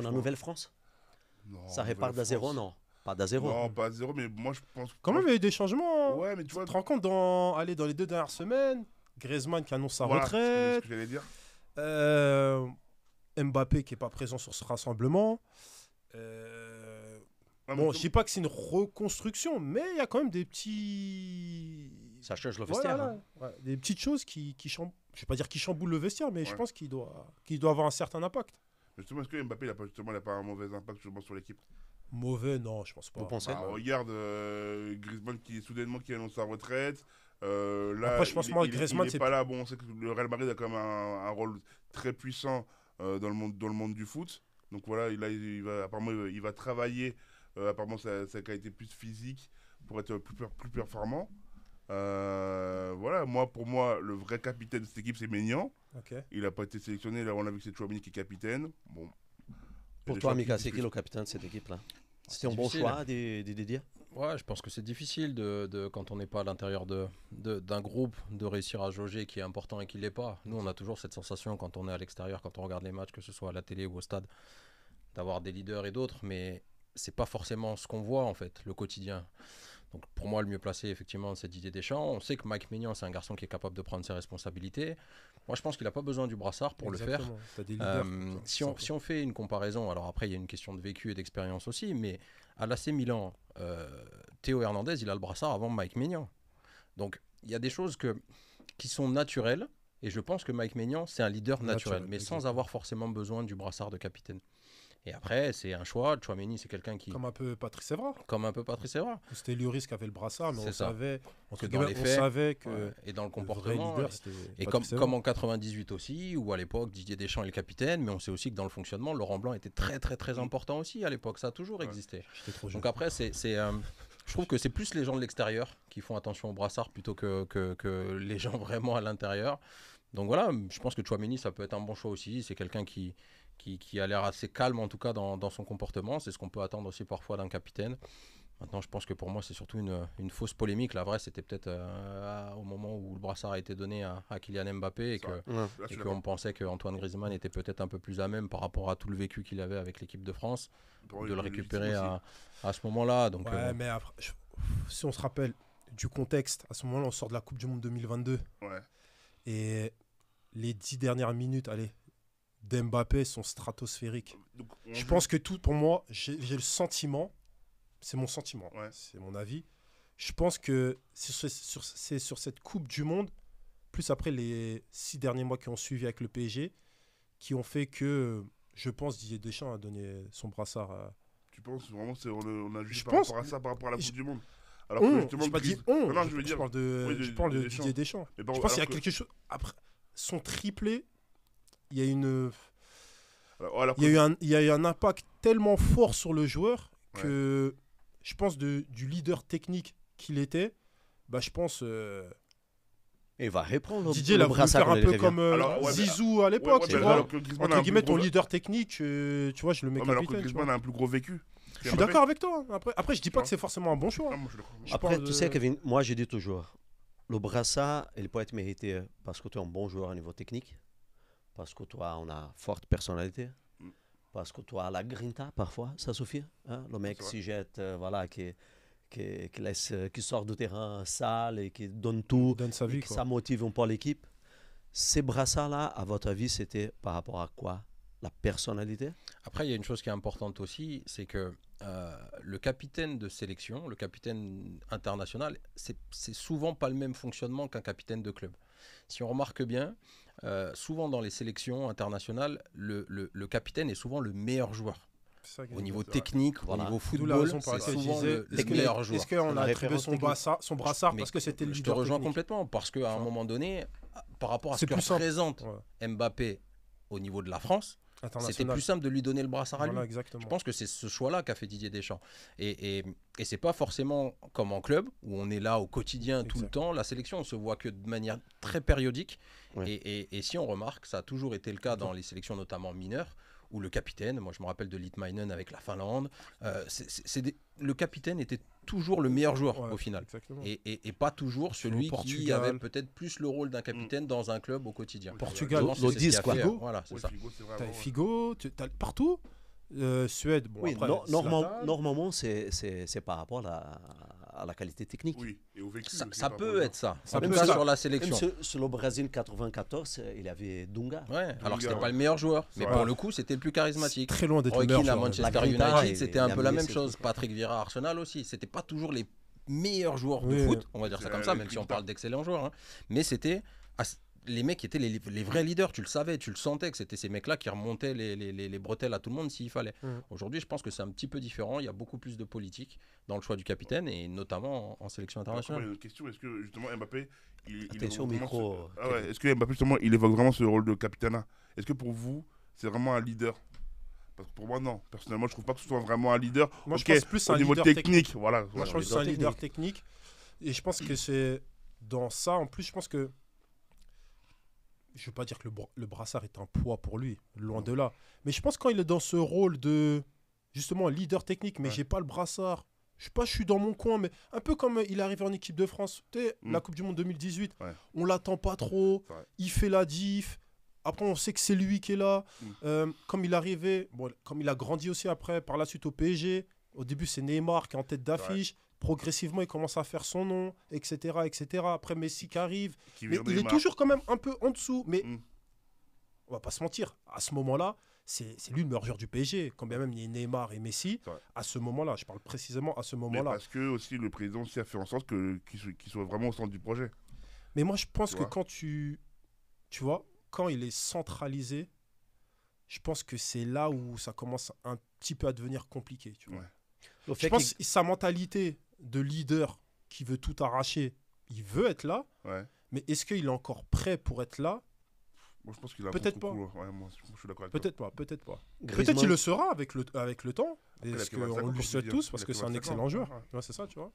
Si on a Nouvelle-France, Non, ça repart d'à zéro, Nouvelle-France. non? Pas d'à zéro. Non, pas à zéro, mais moi je pense. Quand même, il y a eu des changements. Hein. Ouais, mais tu Tu vois. te rends compte dans les 2 dernières semaines, Griezmann qui annonce sa Voilà, c'est ce retraite, que j'allais dire. Mbappé qui n'est pas présent sur ce rassemblement. Non, mais Bon, comme- je dis pas que c'est une reconstruction, mais il y a quand même des petits... Ça change le Voilà, vestiaire. là, ouais, des petites choses qui chamboulent. Je vais pas dire qu'il chamboule le vestiaire, mais je Ouais. pense qu'il doit avoir un certain impact. Justement, est-ce que Mbappé, il a pas un mauvais impact justement sur l'équipe? Mauvais, non, je pense pas. Vous pensez? Bah, regarde Griezmann qui annonce sa retraite. Là, Après, je pense, moi, Griezmann, il est c'est pas là. Bon, on sait que le Real Madrid a quand même un rôle très puissant dans le monde du foot. Donc voilà, apparemment, il va travailler apparemment sa qualité plus physique pour être plus performant. Voilà, pour moi, le vrai capitaine de cette équipe, c'est Maignan. Ok. Il n'a pas été sélectionné. Là, on a vu que c'est Tchouaméni qui est capitaine. Bon. Il y a Pour des toi, choix Mika, qui c'est qui discutent. le capitaine de cette équipe-là? C'était C'est un bon difficile. choix de dire. Ouais, je pense que c'est difficile quand on n'est pas à l'intérieur d'un groupe de réussir à jauger qui est important et qui ne l'est pas. Nous, on a toujours cette sensation quand on est à l'extérieur, quand on regarde les matchs, que ce soit à la télé ou au stade, d'avoir des leaders et d'autres, mais c'est pas forcément ce qu'on voit en fait, le quotidien. Donc pour moi, le mieux placé, effectivement, c'est Didier Deschamps. On sait que Mike Maignan, c'est un garçon qui est capable de prendre ses responsabilités. Moi, je pense qu'il n'a pas besoin du brassard pour le faire. Exactement. T'as des leaders. Si on fait une comparaison, alors après il y a une question de vécu et d'expérience aussi, mais à l'AC Milan, Théo Hernandez, il a le brassard avant Mike Maignan. Donc il y a des choses qui sont naturelles, et je pense que Mike Maignan, c'est un leader naturel, mais sans exactement. avoir forcément besoin du brassard de capitaine. Et après, c'est un choix. Tchouaméni, c'est quelqu'un qui, Comme un peu Patrice Evra. comme un peu Patrice Evra, C'était Lloris qui avait le brassard, mais C'est on ça. savait, entre Que dans guillemets, les on faits, savait que ouais, et dans le le vrai comportement. leader, c'était Et Patrice Evra. comme en 98 aussi, où à l'époque Didier Deschamps est le capitaine, mais on sait aussi que dans le fonctionnement, Laurent Blanc était très très très important aussi à l'époque. Ça a toujours existé. J'étais trop jeune. Donc après, je trouve que c'est plus les gens de l'extérieur qui font attention au brassard plutôt que les gens vraiment à l'intérieur. Donc voilà, je pense que Tchouaméni, ça peut être un bon choix aussi. C'est quelqu'un qui a l'air assez calme en tout cas dans son comportement. C'est ce qu'on peut attendre aussi parfois d'un capitaine. Maintenant, je pense que pour moi, c'est surtout une fausse polémique. La vraie, c'était peut-être au moment où le brassard a été donné à Kylian Mbappé et Ça, que là, je et suis qu'on d'accord. pensait qu'Antoine Griezmann était peut-être un peu plus à même par rapport à tout le vécu qu'il avait avec l'équipe de France, Pour de le lui, récupérer légitime à ce moment-là. Donc, Ouais, mais après, si on se rappelle du contexte, à ce moment-là, on sort de la Coupe du Monde 2022 aussi. Ouais. et les 10 dernières minutes, allez, d'Mbappé sont stratosphériques. Donc, Je pense que tout, pour moi, j'ai le sentiment, c'est mon sentiment, Ouais. c'est mon avis. Je pense que c'est sur cette Coupe du Monde, plus après les 6 derniers mois qui ont suivi avec le PSG, qui ont fait que, je pense, Didier Deschamps a donné son brassard à... Tu penses vraiment on a jugé Je par pense- rapport à ça, par rapport à la Coupe je- du Monde? Alors que justement, j'ai pas dit Gris- on, Non, non, je veux dire. parle de, oui, je parle de Deschamps. Didier Deschamps. Mais bon, Je pense qu'il y a alors que- quelque chose... Après, son triplé, il y a une... alors Il y a eu un impact tellement fort sur le joueur Ouais. que je pense du leader technique qu'il était, bah je pense Il va reprendre Didier le l'a voulu brassard faire un quand il peu revient. comme Alors, ouais, Zizou à l'époque, ouais, tu mais vois. alors que Griezmann a Entre un guillemets, plus ton gros- leader technique, tu vois, je le mets Ouais, mais alors que capitaine. tu Griezmann vois. a un plus gros vécu. Je suis d'accord avec toi. Hein. Après, je dis pas Ouais. que c'est forcément un bon choix. Ah, hein. moi, je suis d'accord. Je Après, parle tu de- sais, Kevin, moi, j'ai dit toujours, le brassard, il peut être mérité parce que tu es un bon joueur au niveau technique, parce que toi, on a forte personnalité, Mm. parce que toi, la grinta, parfois, ça suffit. Hein? Le mec C'est vrai. s'y jette, voilà, qui sort du terrain sale et qui donne tout, Donne sa et vie, que quoi. ça motive un peu l'équipe. Ces brassards-là, à votre avis, c'était par rapport à quoi? La personnalité? Après, il y a une chose qui est importante aussi, c'est que le capitaine de sélection, le capitaine international, c'est souvent pas le même fonctionnement qu'un capitaine de club. Si on remarque bien, souvent dans les sélections internationales, le capitaine est souvent le meilleur joueur. C'est ça qui est Au niveau c'est vrai. technique, Voilà. au niveau D'où la football, raison pour c'est laquelle je souvent disais, le meilleur joueur. est-ce qu'on La a attribué référence son technique. brassard Mais parce que c'était le Je te leader rejoins technique. complètement parce qu'à un Ça. moment donné, par rapport à C'est ce que plus simple. représente Ouais. Mbappé au niveau de la France, c'était International. plus simple de lui donner le brassard à lui. Voilà, exactement. Je pense que c'est ce choix-là qu'a fait Didier Deschamps. Et c'est pas forcément comme en club, où on est là au quotidien tout le Exact. temps. La sélection, on se voit que de manière très périodique. Ouais. Et si on remarque, ça a toujours été le cas dans les sélections notamment mineures, où le capitaine, moi je me rappelle de Litmanen avec la Finlande, le capitaine était toujours le meilleur joueur Ouais, au final. exactement. Et pas toujours celui qui Portugal. avait peut-être plus le rôle d'un capitaine dans un club au quotidien. Portugal, Je pense que c'est ce qui a quoi. fait, Figo. voilà, c'est Ouais, ça. Figo, c'est T'as vraiment. Figo, t'as partout. Suède, bon, Oui, après, Zlatan. normalement, c'est par rapport à la qualité technique. Oui, et au vécu. Ça, aussi, ça par peut rapport aux être ça. Ça En tout peut cas, être ça. sur la Même sélection. sur le Brésil 94, il avait Dunga. Ouais, alors que c'était ouais. pas le meilleur joueur. Mais vrai. pour le coup, c'était le plus C'est charismatique. très loin d'être le Roy meilleur Keane à joueur. Manchester La grinta, United, il- c'était il un a peu la amené même ces chose. trucs. Patrick Vieira à Arsenal aussi. C'était pas toujours les meilleurs joueurs de Oui. foot, on va dire ça C'est comme la ça, même si on grinta. parle d'excellents joueurs. Hein. Mais c'était. Les mecs étaient les vrais leaders, tu le savais, tu le sentais que c'était ces mecs-là qui remontaient les bretelles à tout le monde s'il fallait. Aujourd'hui, je pense que c'est un petit peu différent. Il y a beaucoup plus de politique dans le choix du capitaine et notamment en sélection Après, il y a internationale. une autre question, est-ce que justement Mbappé, il Attention au évoque vraiment micro, ce- Ah ouais, est-ce que Mbappé justement, il évoque vraiment ce rôle de capitana? Est-ce que pour vous, c'est vraiment un leader? Parce que pour moi, non. Personnellement, je trouve pas que ce soit vraiment un leader. Moi, Ok, je pense plus au un niveau leader technique, voilà. Moi, voilà. je pense que c'est un leader technique. Et je pense que c'est dans ça, en plus, je pense que. Je ne veux pas dire que le brassard est un poids pour lui, loin de là. Mais je pense que quand il est dans ce rôle de, justement, leader technique, mais Ouais. j'ai pas le brassard. Je sais pas, je suis dans mon coin, mais un peu comme il est arrivé en équipe de France. Tu sais, la Coupe du Monde 2018, Ouais. on l'attend pas trop, C'est vrai. il fait la diff. Après, on sait que c'est lui qui est là. Comme il est arrivé, bon, comme il a grandi aussi après, par la suite au PSG. Au début, c'est Neymar qui est en tête d'affiche. Progressivement, il commence à faire son nom, etc., etc. Après, Messi qui arrive. Qui Mais vient il est Neymar. toujours quand même un peu en dessous. Mais Mm. on va pas se mentir, à ce moment-là, c'est lui le meilleur joueur du PSG. Quand bien même il y a Neymar et Messi, C'est vrai. à ce moment-là, je parle précisément à ce Mais moment-là. parce que aussi le président aussi a fait en sorte qu'il soit vraiment au centre du projet. Mais moi, je pense Tu que vois. quand tu vois, quand il est centralisé, je pense que c'est là où ça commence un petit peu à devenir compliqué. Tu vois. Ouais. Le Je fait pense que sa mentalité de leader qui veut tout arracher, il veut être là, Ouais. mais est-ce qu'il est encore prêt pour être là? Moi, je pense qu'il a un Peut-être contre-coup, ouais, moi, je suis d'accord avec toi. Peut-être pas, peut-être pas. Griezmann- Peut-être qu'il le sera avec le temps, Après, il a parce que 25 ans, qu'on comme lui tu souhaite dis, tous, hein. parce Il a que que c'est un 25 excellent ans, joueur. ouais. Ouais, c'est ça, tu vois.